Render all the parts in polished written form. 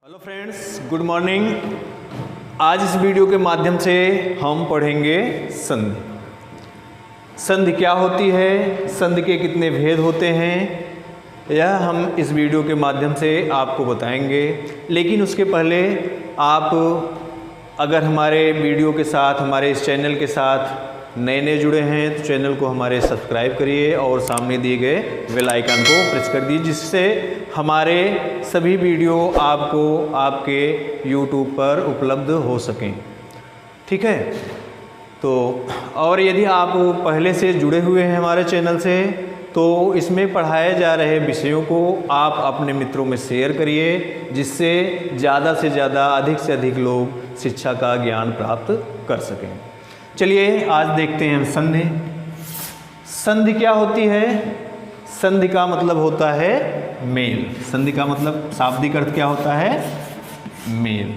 Hello friends, good morning. आज इस video के माध्यम से हम पढ़ेंगे संधि। संधि क्या होती है, संधि के कितने भेद होते हैं, यह हम इस वीडियो के माध्यम से आपको बताएंगे। लेकिन उसके पहले आप अगर हमारे वीडियो के साथ, हमारे इस चैनल के साथ नए जुड़े हैं तो चैनल को हमारे सब्सक्राइब करिए और सामने दिए गए बेल आइकन को प्रेस कर दीजिए, जिससे हमारे सभी वीडियो आपको आपके YouTube पर उपलब्ध हो सकें। ठीक है, तो और यदि आप पहले से जुड़े हुए हैं हमारे चैनल से तो इसमें पढ़ाए जा रहे विषयों को आप अपने मित्रों में शेयर करिए, जिससे ज़्यादा से ज़्यादा, अधिक से अधिक लोग शिक्षा का ज्ञान प्राप्त कर सकें। चलिए आज देखते हैं संधि। संधि क्या होती है? संधि का मतलब होता है मेल। संधि का मतलब शाब्दिक अर्थ क्या होता है? मेल।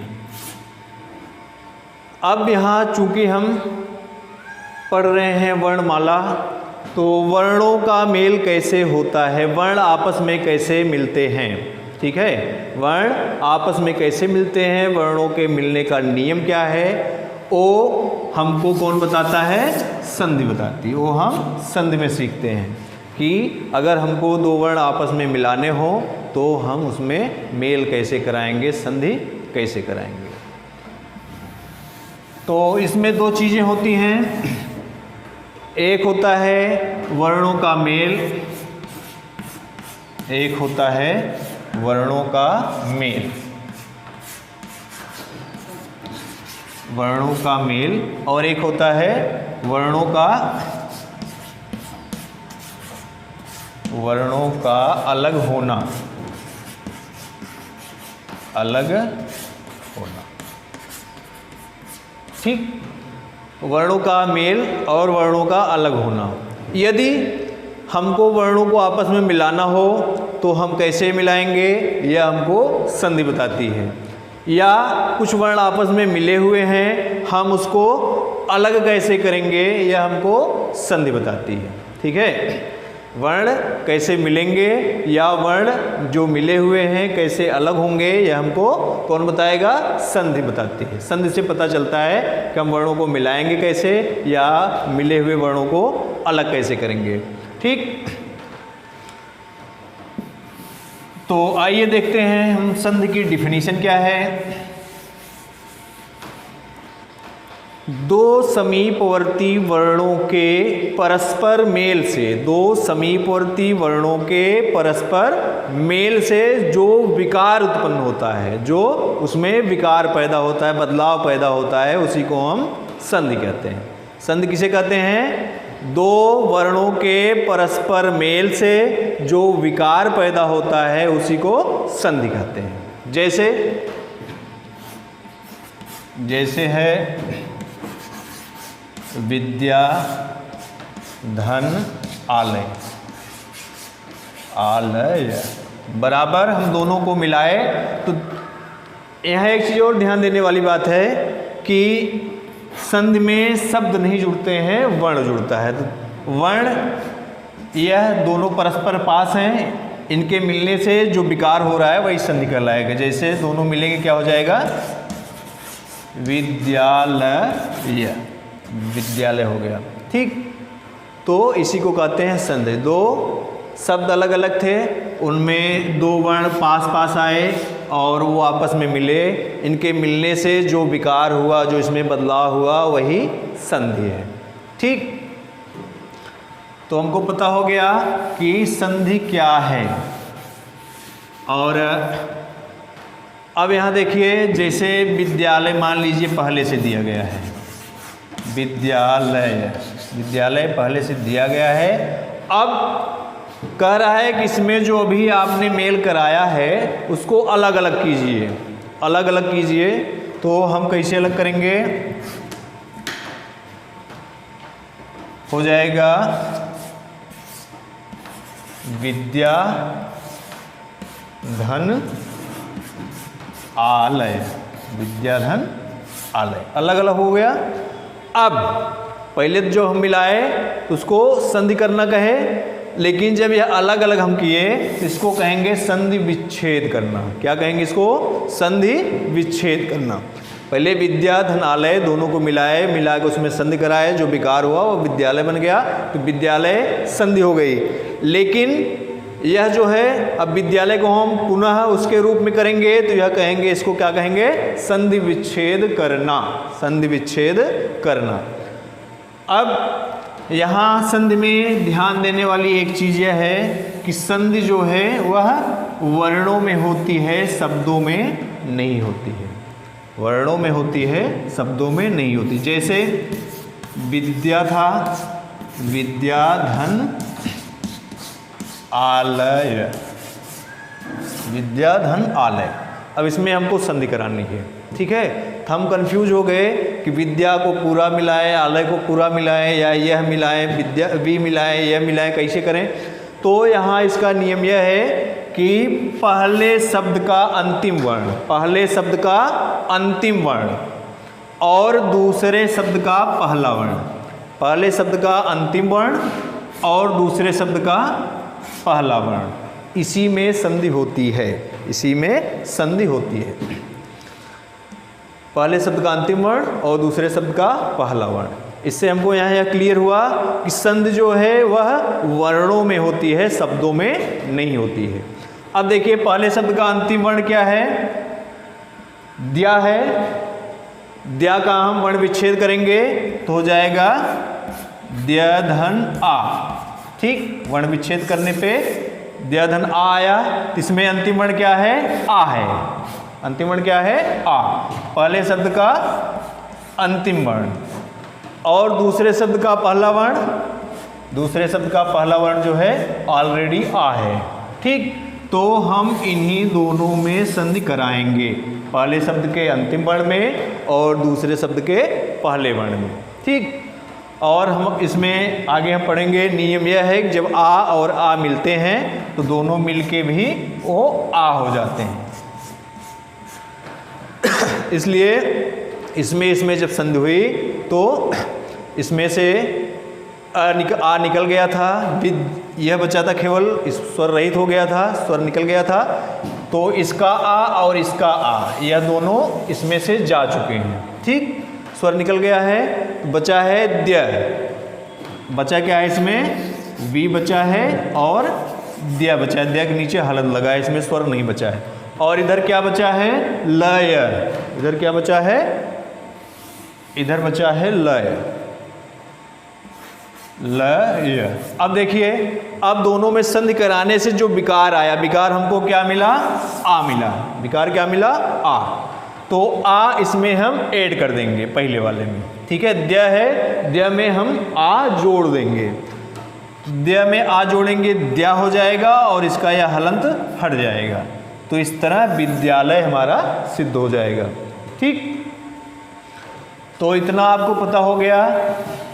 अब यहाँ चूंकि हम पढ़ रहे हैं वर्णमाला, तो वर्णों का मेल कैसे होता है, वर्ण आपस में कैसे मिलते हैं। ठीक है, वर्ण आपस में कैसे मिलते हैं, वर्णों के मिलने का नियम क्या है, वो हमको कौन बताता है? संधि बताती है। वो हम संधि में सीखते हैं कि अगर हमको दो वर्ण आपस में मिलाने हो तो हम उसमें मेल कैसे कराएंगे, संधि कैसे कराएंगे। तो इसमें दो चीज़ें होती हैं, एक होता है वर्णों का मेल, एक होता है वर्णों का मेल। वर्णों का मेल और एक होता है वर्णों का अलग होना। अलग होना, ठीक। वर्णों का मेल और वर्णों का अलग होना। यदि हमको वर्णों को आपस में मिलाना हो तो हम कैसे मिलाएंगे, यह हमको संधि बताती है। या कुछ वर्ण आपस में मिले हुए हैं, हम उसको अलग कैसे करेंगे, यह हमको संधि बताती है। ठीक है, वर्ण कैसे मिलेंगे या वर्ण जो मिले हुए हैं कैसे अलग होंगे, यह हमको कौन बताएगा? संधि बताती है। संधि से पता चलता है कि हम वर्णों को मिलाएंगे कैसे या मिले हुए वर्णों को अलग कैसे करेंगे। ठीक, तो आइए देखते हैं हम संधि की डिफिनीशन क्या है। दो समीपवर्ती वर्णों के परस्पर मेल से, दो समीपवर्ती वर्णों के परस्पर मेल से जो विकार उत्पन्न होता है, जो उसमें विकार पैदा होता है, बदलाव पैदा होता है, उसी को हम संधि कहते हैं। संधि किसे कहते हैं? दो वर्णों के परस्पर मेल से जो विकार पैदा होता है उसी को संधि कहते हैं। जैसे है विद्या, धन, आलय। आलय बराबर हम दोनों को मिलाए तो यह एक चीज़ और ध्यान देने वाली बात है कि संधि में शब्द नहीं जुड़ते हैं, वर्ण जुड़ता है। तो वर्ण यह दोनों परस्पर पास हैं, इनके मिलने से जो विकार हो रहा है वही संधि कहलाएगा। जैसे दोनों मिलेंगे क्या हो जाएगा? विद्यालय, विद्यालय हो गया। ठीक, तो इसी को कहते हैं संधि। दो शब्द अलग अलग थे, उनमें दो वर्ण पास पास आए और वो आपस में मिले, इनके मिलने से जो विकार हुआ, जो इसमें बदलाव हुआ, वही संधि है। ठीक, तो हमको पता हो गया कि संधि क्या है। और अब यहाँ देखिए, जैसे विद्यालय मान लीजिए पहले से दिया गया है, विद्यालय, विद्यालय पहले से दिया गया है। अब कह रहा है कि इसमें जो अभी आपने मेल कराया है उसको अलग अलग कीजिए, अलग अलग कीजिए। तो हम कैसे अलग करेंगे? हो जाएगा विद्या, धन, आलय। विद्या, धन, आलय अलग अलग हो गया। अब पहले जो हम मिलाए उसको संधि करना कहे, लेकिन जब यह अलग अलग हम किए तो इसको कहेंगे संधि विच्छेद करना। क्या कहेंगे इसको? संधि विच्छेद करना। पहले विद्या धन आलय दोनों को मिला के उसमें संधि कराए, जो विकार हुआ वो विद्यालय बन गया, तो विद्यालय संधि हो गई। लेकिन यह जो है अब विद्यालय को हम पुनः उसके रूप में करेंगे तो यह कहेंगे, इसको क्या कहेंगे? संधि विच्छेद करना, संधि विच्छेद करना। अब यहाँ संधि में ध्यान देने वाली एक चीज़ यह है कि संधि जो है वह वर्णों में होती है, शब्दों में नहीं होती है। वर्णों में होती है, शब्दों में नहीं होती। जैसे विद्या था, विद्या धन आलय, विद्या धन आलय। अब इसमें हमको संधि करानी है, ठीक है। तो हम कंफ्यूज हो गए कि विद्या को पूरा मिलाए, आलय को पूरा मिलाए, या यह मिलाए, विद्या भी मिलाए, यह मिलाए, कैसे करें? तो यहाँ इसका नियम यह है कि पहले शब्द का अंतिम वर्ण, पहले शब्द का अंतिम वर्ण और दूसरे शब्द का पहला वर्ण, पहले शब्द का अंतिम वर्ण और दूसरे शब्द का पहला वर्ण, इसी में संधि होती है, इसी में संधि होती है। पहले शब्द का अंतिम वर्ण और दूसरे शब्द का पहला वर्ण। इससे हमको यहाँ यह क्लियर हुआ कि संधि जो है वह वर्णों में होती है, शब्दों में नहीं होती है। अब देखिए पहले शब्द का अंतिम वर्ण क्या है? द्या है। द्या का हम वर्ण विच्छेद करेंगे तो हो जाएगा द्या धन आ, ठीक। वर्ण विच्छेद करने पे द्या धन आ आया। इसमें अंतिम वर्ण क्या है? आ है। अंतिम वर्ण क्या है? आ। पहले शब्द का अंतिम वर्ण और दूसरे शब्द का पहला वर्ण, दूसरे शब्द का पहला वर्ण जो है ऑलरेडी आ है, ठीक। तो हम इन्हीं दोनों में संधि कराएंगे, पहले शब्द के अंतिम वर्ण में और दूसरे शब्द के पहले वर्ण में, ठीक। और हम इसमें आगे हम पढ़ेंगे, नियम यह है कि जब आ और आ मिलते हैं तो दोनों मिलके भी वो आ हो जाते हैं। इसलिए इसमें जब संधि हुई तो इसमें से आ निकल गया था, यह बचा था, केवल इस स्वर रहित हो गया था, स्वर निकल गया था। तो इसका आ और इसका आ यह दोनों इसमें से जा चुके हैं, ठीक। स्वर निकल गया है तो बचा है द्य। बचा क्या है इसमें? वी बचा है और द्य बचा है। द्य के नीचे हलंत लगा है, इसमें स्वर नहीं बचा है। और इधर क्या बचा है? लय। इधर क्या बचा है? इधर बचा है लय, लय। अब देखिए, अब दोनों में संधि कराने से जो विकार आया, विकार हमको क्या मिला? आ मिला। विकार क्या मिला? आ। तो आ इसमें हम ऐड कर देंगे पहले वाले में, ठीक है। द्य है, द्य में हम आ जोड़ देंगे। द्य में आ जोड़ेंगे, द्या हो जाएगा और इसका यह हलंत हट जाएगा। तो इस तरह विद्यालय हमारा सिद्ध हो जाएगा, ठीक। तो इतना आपको पता हो गया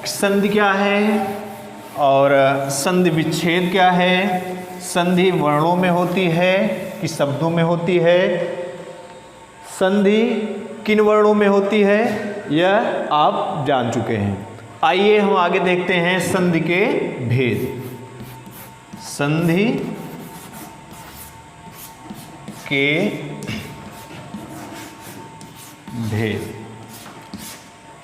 संधि क्या है और संधि विच्छेद क्या है, संधि वर्णों में होती है कि शब्दों में होती है, संधि किन वर्णों में होती है यह आप जान चुके हैं। आइए हम आगे देखते हैं संधि के भेद। संधि के भेद।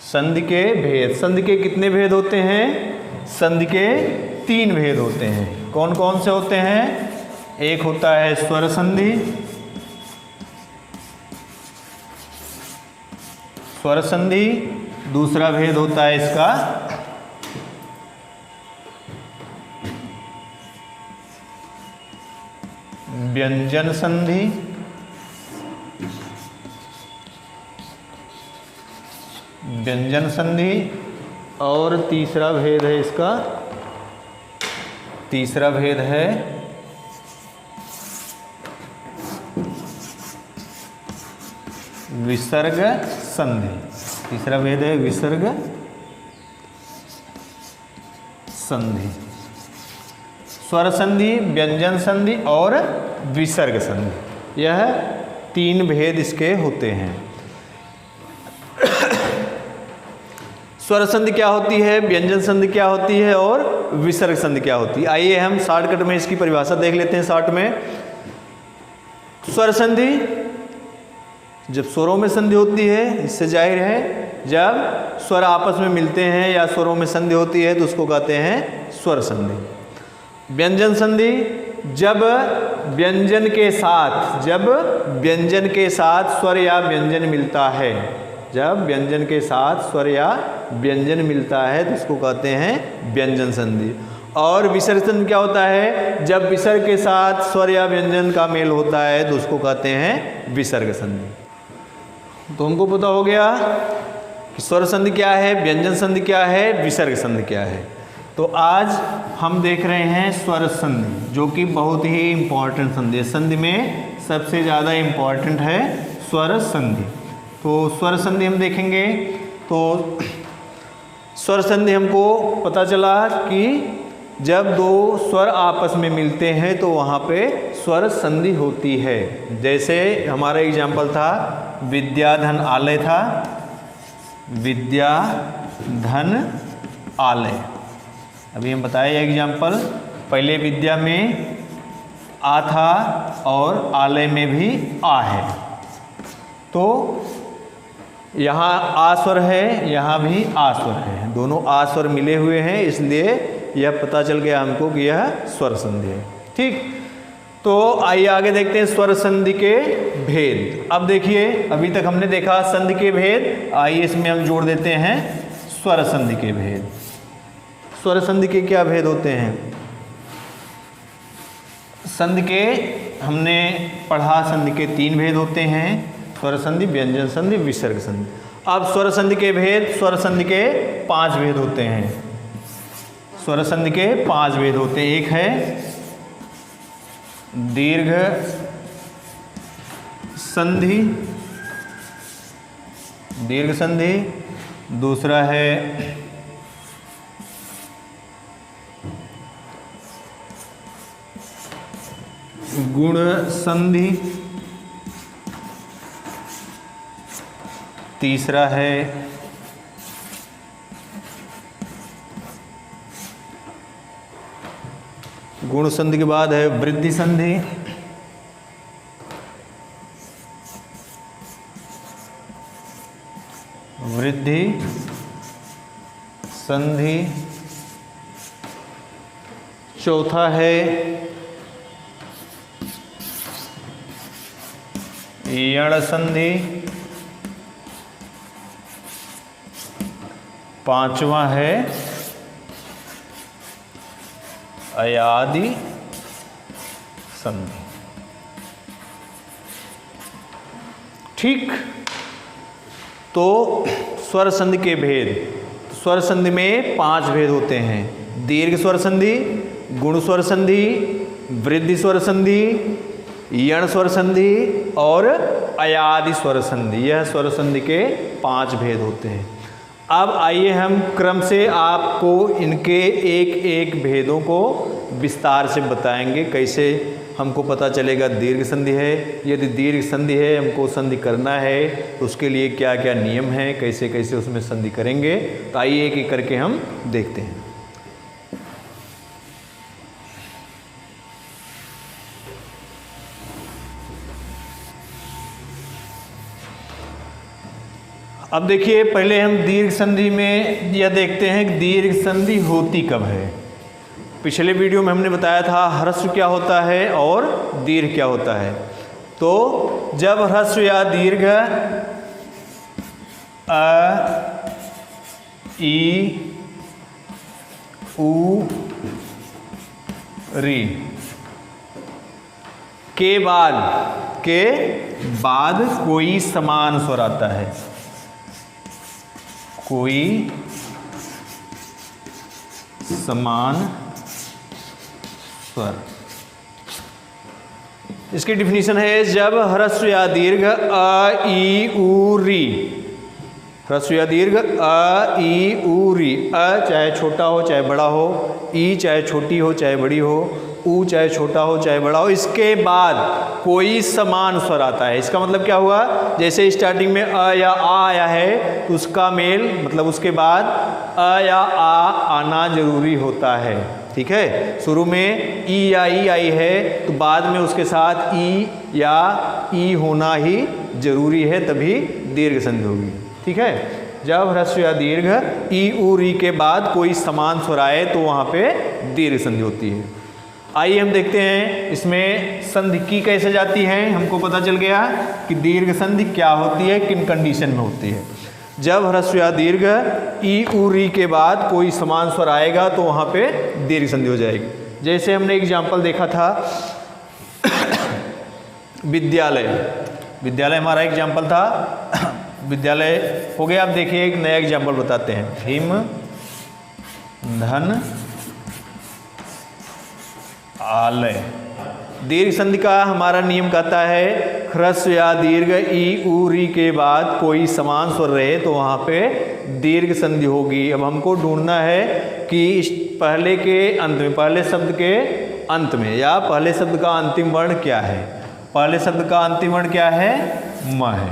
संधि के भेद। संधि के कितने भेद होते हैं? संधि के 3 भेद होते हैं। कौन कौन से होते हैं? एक होता है स्वर संधि, स्वर संधि। दूसरा भेद होता है इसका व्यंजन संधि, व्यंजन संधि। और तीसरा भेद है इसका, तीसरा भेद है विसर्ग संधि। तीसरा भेद है विसर्ग संधि। स्वर संधि, व्यंजन संधि और विसर्ग संधि, यह 3 भेद इसके होते हैं। स्वर संधि क्या होती है, व्यंजन संधि क्या होती है और विसर्ग संधि क्या होती है। आइए हम शॉर्टकट में इसकी परिभाषा देख लेते हैं शॉर्ट में। स्वर संधि जब स्वरों में संधि होती है, इससे जाहिर है जब स्वर आपस में मिलते हैं या स्वरों में संधि होती है तो उसको कहते हैं स्वर संधि। व्यंजन संधि जब व्यंजन के साथ स्वर या व्यंजन मिलता है, जब व्यंजन के साथ स्वर या व्यंजन मिलता है तो उसको कहते हैं व्यंजन संधि। और विसर्ग संधि क्या होता है, जब विसर्ग के साथ स्वर या व्यंजन का मेल होता है तो उसको कहते हैं विसर्ग संधि। तो हमको पता हो गया कि स्वर संधि क्या है, व्यंजन संधि क्या है, विसर्ग संधि क्या है। तो आज हम देख रहे हैं स्वर संधि, जो कि बहुत ही इम्पॉर्टेंट संधि है। संधि में सबसे ज़्यादा इम्पॉर्टेंट है स्वर संधि। तो स्वर संधि हम देखेंगे तो स्वर संधि हमको पता चला कि जब दो स्वर आपस में मिलते हैं तो वहाँ पे स्वर संधि होती है। जैसे हमारा एग्जाम्पल था विद्याधन आलय था, विद्याधन आलय। अभी हम बताए एग्जाम्पल, पहले विद्या में आ था और आलय में भी आ है, तो यहाँ आ स्वर है, यहाँ भी आ स्वर है, दोनों आ स्वर मिले हुए हैं, इसलिए यह पता चल गया हमको कि यह स्वर संधि है। ठीक, तो आइए आगे देखते हैं स्वर संधि के भेद। अब देखिए, अभी तक हमने देखा संधि के भेद, आइए इसमें हम जोड़ देते हैं स्वर संधि के भेद। स्वर संधि के क्या भेद होते हैं? संधि के हमने पढ़ा, संधि के 3 भेद होते हैं, स्वर संधि, व्यंजन संधि, विसर्ग संधि। अब स्वर संधि के भेद, स्वर संधि के 5 भेद होते हैं। स्वर संधि के 5 भेद होते हैं। एक है दीर्घ संधि, दीर्घ संधि। दूसरा है गुण संधि। तीसरा है गुण संधि के बाद है वृद्धि संधि। वृद्धि संधि। चौथा है यण संधि। पांचवा है अयादि संधि। ठीक, तो स्वर संधि के भेद। स्वर संधि में 5 भेद होते हैं। दीर्घ स्वर संधि, गुण स्वर संधि, वृद्धि स्वर संधि, यण स्वर संधि और अयादि स्वर संधि। यह स्वर संधि के 5 भेद होते हैं। अब आइए हम क्रम से आपको इनके एक एक भेदों को विस्तार से बताएंगे, कैसे हमको पता चलेगा दीर्घ संधि है। यदि दीर्घ संधि है, हमको संधि करना है तो उसके लिए क्या क्या नियम हैं, कैसे कैसे उसमें संधि करेंगे। तो आइए एक एक करके हम देखते हैं। अब देखिए, पहले हम दीर्घ संधि में यह देखते हैं कि दीर्घ संधि होती कब है। पिछले वीडियो में हमने बताया था ह्रस्व क्या होता है और दीर्घ क्या होता है। तो जब ह्रस्व या दीर्घ अ, ई, उ, री के बाद कोई समान स्वर आता है, कोई समान स्वर। इसकी डिफिनीशन है, जब ह्रस्व या दीर्घ अ, ई, उ, री, ह्रस्व या दीर्घ अ, ई, उ, री। अ चाहे छोटा हो चाहे बड़ा हो, ई चाहे छोटी हो चाहे बड़ी हो, ऊ चाहे छोटा हो चाहे बड़ा हो, इसके बाद कोई समान स्वर आता है। इसका मतलब क्या हुआ, जैसे स्टार्टिंग में अ या आ आया है तो उसका मेल मतलब उसके बाद अ या आ आना जरूरी होता है। ठीक है, शुरू में ई या ई आई है तो बाद में उसके साथ ई या ई होना ही जरूरी है, तभी दीर्घ संधि होगी। ठीक है, जब ह्रस्व या दीर्घ ई उ री के बाद कोई समान स्वर आए तो वहाँ पे दीर्घ संधि होती है। आइए हम देखते हैं इसमें संधि की कैसे जाती है। हमको पता चल गया कि दीर्घ संधि क्या होती है, किन कंडीशन में होती है। जब ह्रस्व या दीर्घ ई उ री के बाद कोई समान स्वर आएगा तो वहाँ पे दीर्घ संधि हो जाएगी। जैसे हमने एग्जाम्पल देखा था विद्यालय, विद्यालय हमारा एग्जाम्पल था, विद्यालय हो गया। अब देखिए एक नया एग्जाम्पल बताते हैं, हिम धन आलय। दीर्घ संधि का हमारा नियम कहता है ह्रस्व या दीर्घ ई उ री के बाद कोई समान स्वर रहे तो वहाँ पे दीर्घ संधि होगी। अब हमको ढूंढना है कि पहले के अंत में, पहले शब्द के अंत में या पहले शब्द का अंतिम वर्ण क्या है। पहले शब्द का अंतिम वर्ण क्या है, म है।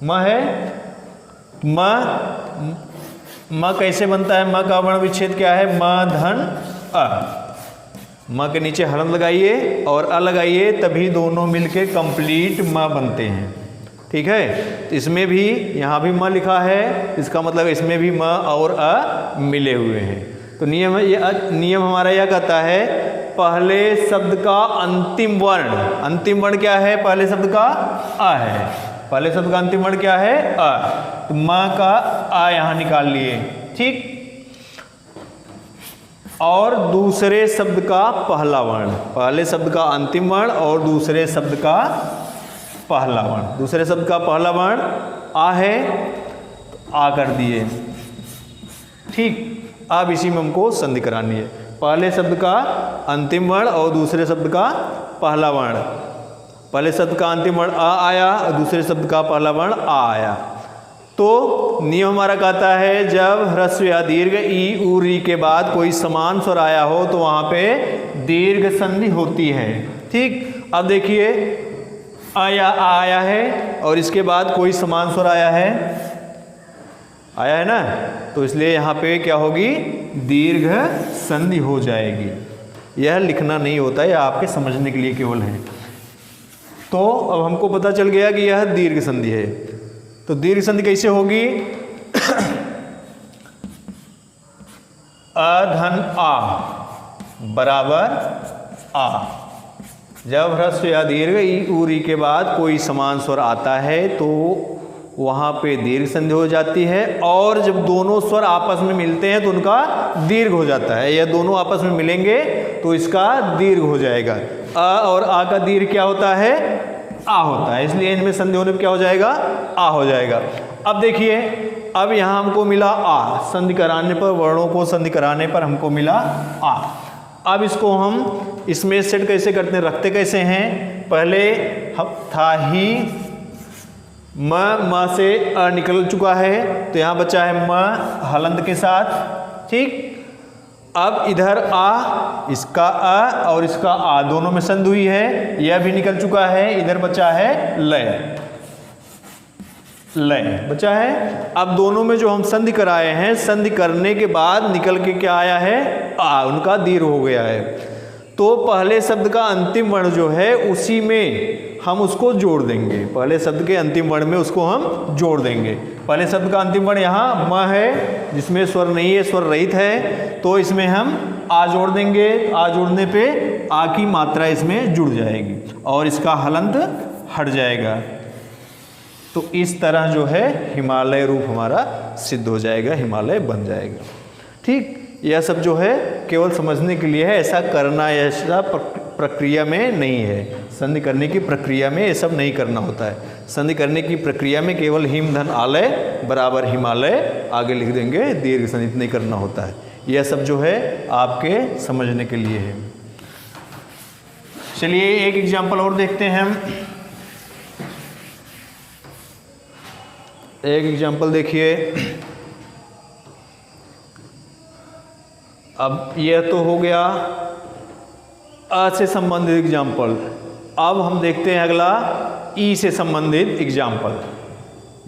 म है, म कैसे बनता है, म का वर्ण विच्छेद क्या है, म धन अ। म के नीचे हलन लगाइए और अ लगाइए, तभी दोनों मिलके कंप्लीट म बनते हैं। ठीक है, इसमें भी यहाँ भी म लिखा है, इसका मतलब इसमें भी म और अ मिले हुए हैं। तो नियम नियम हमारा यह कहता है पहले शब्द का अंतिम वर्ण, अंतिम वर्ण क्या है, पहले शब्द का अ है। पहले शब्द का अंतिम वर्ण क्या है, अ। तो म का अ यहाँ निकाल लिए। ठीक, और दूसरे शब्द का पहला वर्ण, पहले शब्द का अंतिम वर्ण और दूसरे शब्द का पहला वर्ण। दूसरे शब्द का पहला वर्ण आ है तो आ कर दिए। ठीक, अब इसी में हमको संधि करानी है। पहले शब्द का अंतिम वर्ण और दूसरे शब्द का पहला वर्ण। पहले शब्द का अंतिम वर्ण आ आया और दूसरे शब्द का पहला वर्ण आ आया। तो नियम हमारा कहता है जब ह्रस्व या दीर्घ ई उ री के बाद कोई समान स्वर आया हो तो वहाँ पे दीर्घ संधि होती है। ठीक, अब देखिए आ या आ आया है और इसके बाद कोई समान स्वर आया है ना, तो इसलिए यहाँ पे क्या होगी, दीर्घ संधि हो जाएगी। यह लिखना नहीं होता है, यह आपके समझने के लिए केवल है। तो अब हमको पता चल गया कि यह दीर्घ संधि है। तो दीर्घ संधि कैसे होगी, अ धन आ बराबर आ। जब ह्रस्व या दीर्घ ई उ री के बाद कोई समान स्वर आता है तो वहाँ पे दीर्घ संधि हो जाती है, और जब दोनों स्वर आपस में मिलते हैं तो उनका दीर्घ हो जाता है। या दोनों आपस में मिलेंगे तो इसका दीर्घ हो जाएगा। अ और आ का दीर्घ क्या होता है, आ होता है, इसलिए इनमें संधि होने पर क्या हो जाएगा, आ हो जाएगा। अब देखिए, अब यहाँ हमको मिला आ, संधि कराने पर, वर्णों को संधि कराने पर हमको मिला आ। अब इसको हम इसमें सेट कैसे करते हैं, रखते कैसे हैं, पहले था ही म से अ निकल चुका है तो यहाँ बचा है म हलंत के साथ। ठीक, अब इधर आ, इसका अ और इसका आ दोनों में संधि हुई है, यह भी निकल चुका है। इधर बचा है लय, लय बचा है। अब दोनों में जो हम संधि कराए हैं, संधि करने के बाद निकल के क्या आया है, आ, उनका दीर्घ हो गया है। तो पहले शब्द का अंतिम वर्ण जो है उसी में हम उसको जोड़ देंगे, पहले शब्द के अंतिम वर्ण में उसको हम जोड़ देंगे। पहले शब्द का अंतिम वर्ण यहाँ म है, जिसमें स्वर नहीं है, स्वर रहित है, तो इसमें हम आ जोड़ देंगे। आ जोड़ने पे आ की मात्रा इसमें जुड़ जाएगी और इसका हलंत हट जाएगा। तो इस तरह जो है हिमालय रूप हमारा सिद्ध हो जाएगा, हिमालय बन जाएगा। ठीक, यह सब जो है केवल समझने के लिए है, ऐसा करना, ऐसा प्रक्रिया में नहीं है। संधि करने की प्रक्रिया में ये सब नहीं करना होता है। संधि करने की प्रक्रिया में केवल हिम धन आलय बराबर हिमालय आगे लिख देंगे, दीर्घ संधि नहीं करना होता है। यह सब जो है आपके समझने के लिए है। चलिए एक एग्जाम्पल और देखते हैं हम। एक एग्जाम्पल देखिए, अब यह तो हो गया अ से संबंधित एग्जाम्पल। अब हम देखते हैं अगला ई से संबंधित एग्जाम्पल।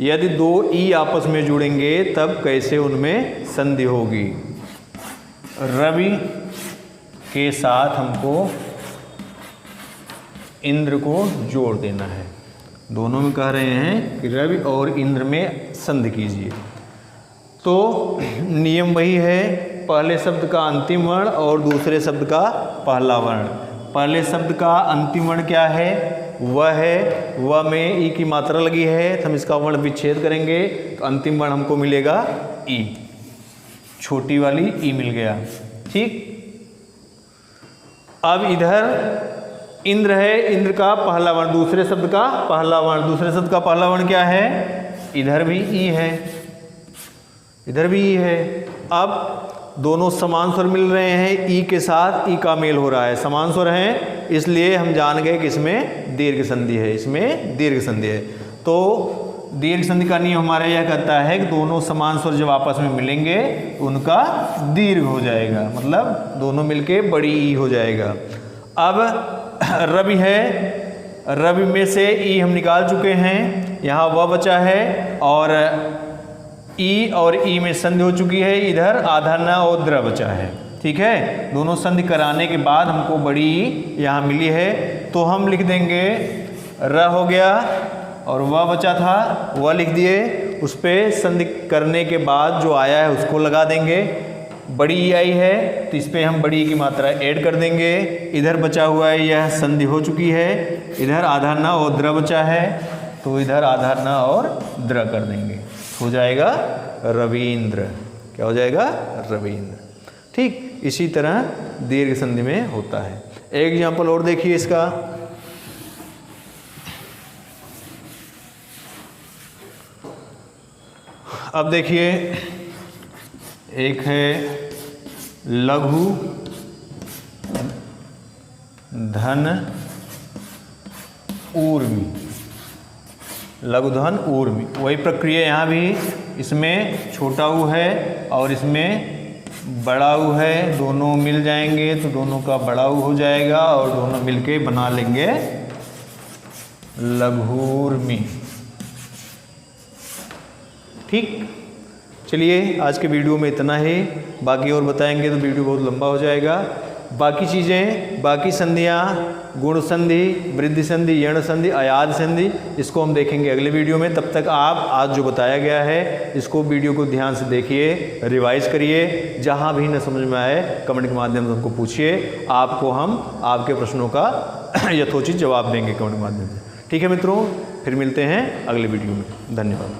यदि दो ई आपस में जुड़ेंगे तब कैसे उनमें संधि होगी। रवि के साथ हमको इंद्र को जोड़ देना है। दोनों में कह रहे हैं कि रवि और इंद्र में संधि कीजिए। तो नियम वही है, पहले शब्द का अंतिम वर्ण और दूसरे शब्द का पहला वर्ण। पहले शब्द का अंतिम वर्ण क्या है, वह है, वह में ई की मात्रा लगी है तो हम इसका वर्ण विच्छेद करेंगे तो अंतिम वर्ण हमको मिलेगा ई, छोटी वाली ई मिल गया। ठीक, अब इधर इंद्र है, इंद्र का पहला वर्ण, दूसरे शब्द का पहला वर्ण, दूसरे शब्द का पहला वर्ण क्या है, इधर भी ई है, इधर भी ई है। अब दोनों समान स्वर मिल रहे हैं, ई के साथ ई का मेल हो रहा है, समान स्वर हैं, इसलिए हम जान गए कि इसमें दीर्घ संधि है, इसमें दीर्घ संधि है। तो दीर्घ संधि का नियम हमारा यह कहता है कि दोनों समान स्वर जब आपस में मिलेंगे तो उनका दीर्घ हो जाएगा, मतलब दोनों मिलके बड़ी ई हो जाएगा। अब रवि है, रवि में से ई हम निकाल चुके हैं, यहाँ वह बचा है और ई और ई में संधि हो चुकी है, इधर आधा न और द्र बचा है। ठीक है, दोनों संधि कराने के बाद हमको बड़ी ई यहाँ मिली है, तो हम लिख देंगे र हो गया और वह बचा था वह लिख दिए, उस पर संधि करने के बाद जो आया है उसको लगा देंगे। बड़ी ई आई है तो इस पर हम बड़ी ई की मात्रा ऐड कर देंगे। इधर बचा हुआ है, यह संधि हो चुकी है, इधर आधा न और द्र बचा है तो इधर आधा न और द्र कर देंगे, हो जाएगा रवींद्र। क्या हो जाएगा, रवींद्र। ठीक, इसी तरह दीर्घ संधि में होता है। एक एग्जाम्पल और देखिए इसका। अब देखिए, एक है लघु धन ऊर्मी, लघुधन ऊर्मी, वही प्रक्रिया यहाँ भी, इसमें छोटा ऊ है और इसमें बड़ा ऊ है, दोनों मिल जाएंगे तो दोनों का बड़ा ऊ हो जाएगा और दोनों मिलके बना लेंगे लघूर्मी। ठीक, चलिए आज के वीडियो में इतना ही, बाकी और बताएंगे तो वीडियो बहुत लंबा हो जाएगा। बाकी चीज़ें, बाकी संधियाँ, गुण संधि, वृद्धि संधि, यण संधि, अयाद संधि, इसको हम देखेंगे अगले वीडियो में। तब तक आप आज जो बताया गया है इसको वीडियो को ध्यान से देखिए, रिवाइज करिए, जहाँ भी न समझ में आए कमेंट के माध्यम से हमको पूछिए, आपको हम आपके प्रश्नों का यथोचित जवाब देंगे कमेंट के माध्यम से। ठीक है मित्रों, फिर मिलते हैं अगले वीडियो में। धन्यवाद।